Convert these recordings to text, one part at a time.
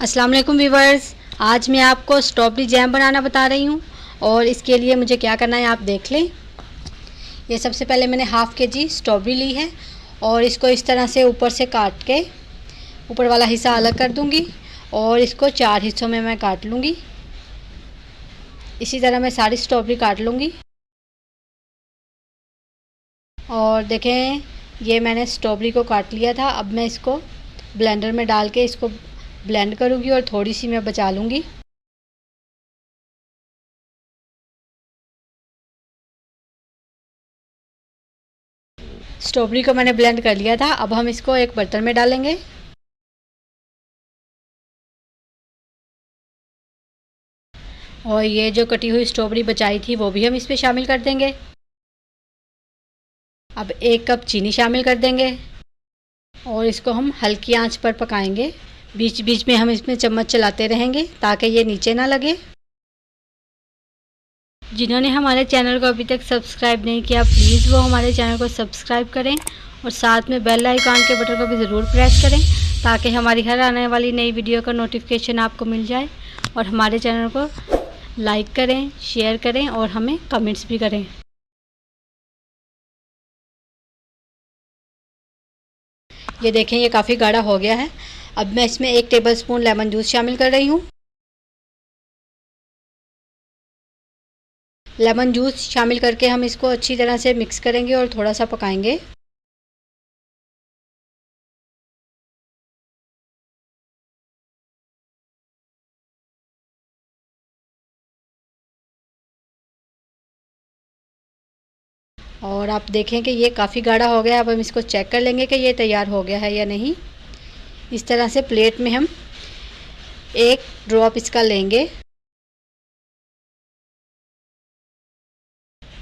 अस्सलाम वालेकुम व्यूवर्स। आज मैं आपको स्ट्रॉबेरी जैम बनाना बता रही हूँ और इसके लिए मुझे क्या करना है आप देख लें। ये सबसे पहले मैंने हाफ़ kg स्ट्रॉबेरी ली है और इसको इस तरह से ऊपर से काट के ऊपर वाला हिस्सा अलग कर दूँगी और इसको 4 हिस्सों में मैं काट लूँगी। इसी तरह मैं सारी स्ट्रॉबेरी काट लूँगी। और देखें ये मैंने स्ट्रॉबेरी को काट लिया था। अब मैं इसको ब्लेंडर में डाल के इसको ब्लेंड करूँगी और थोड़ी सी मैं बचा लूँगी। स्ट्रॉबेरी को मैंने ब्लेंड कर लिया था। अब हम इसको एक बर्तन में डालेंगे और ये जो कटी हुई स्ट्रॉबेरी बचाई थी वो भी हम इस पे शामिल कर देंगे। अब 1 कप चीनी शामिल कर देंगे और इसको हम हल्की आंच पर पकाएंगे। बीच बीच में हम इसमें चम्मच चलाते रहेंगे ताकि ये नीचे ना लगे। जिन्होंने हमारे चैनल को अभी तक सब्सक्राइब नहीं किया प्लीज़ वो हमारे चैनल को सब्सक्राइब करें और साथ में बेल आइकन के बटन को भी ज़रूर प्रेस करें ताकि हमारी हर आने वाली नई वीडियो का नोटिफिकेशन आपको मिल जाए। और हमारे चैनल को लाइक करें, शेयर करें और हमें कमेंट्स भी करें। ये देखें ये काफ़ी गाढ़ा हो गया है। अब मैं इसमें 1 टेबलस्पून लेमन जूस शामिल कर रही हूँ। लेमन जूस शामिल करके हम इसको अच्छी तरह से मिक्स करेंगे और थोड़ा सा पकाएंगे। और आप देखें कि ये काफ़ी गाढ़ा हो गया है। अब हम इसको चेक कर लेंगे कि ये तैयार हो गया है या नहीं। इस तरह से प्लेट में हम 1 ड्रॉप इसका लेंगे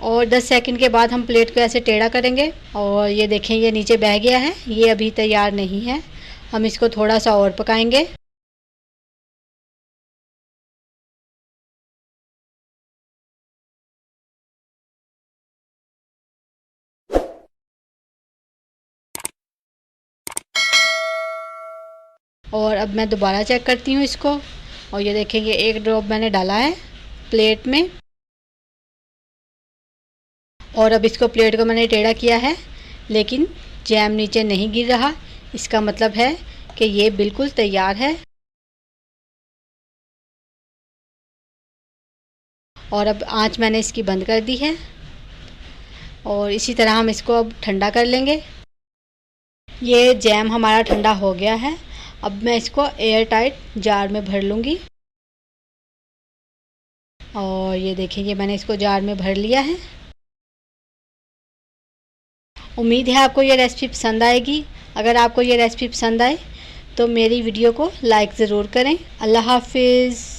और 10 सेकंड के बाद हम प्लेट को ऐसे टेढ़ा करेंगे और ये देखें ये नीचे बह गया है। ये अभी तैयार नहीं है, हम इसको थोड़ा सा और पकाएंगे। और अब मैं दोबारा चेक करती हूँ इसको और ये देखें ये 1 ड्रॉप मैंने डाला है प्लेट में और अब इसको प्लेट को मैंने टेढ़ा किया है लेकिन जैम नीचे नहीं गिर रहा। इसका मतलब है कि ये बिल्कुल तैयार है। और अब आंच मैंने इसकी बंद कर दी है और इसी तरह हम इसको अब ठंडा कर लेंगे। ये जैम हमारा ठंडा हो गया है। अब मैं इसको एयर टाइट जार में भर लूँगी और ये देखिए ये मैंने इसको जार में भर लिया है। उम्मीद है आपको ये रेसिपी पसंद आएगी। अगर आपको ये रेसिपी पसंद आए तो मेरी वीडियो को लाइक ज़रूर करें। अल्लाह हाफिज़।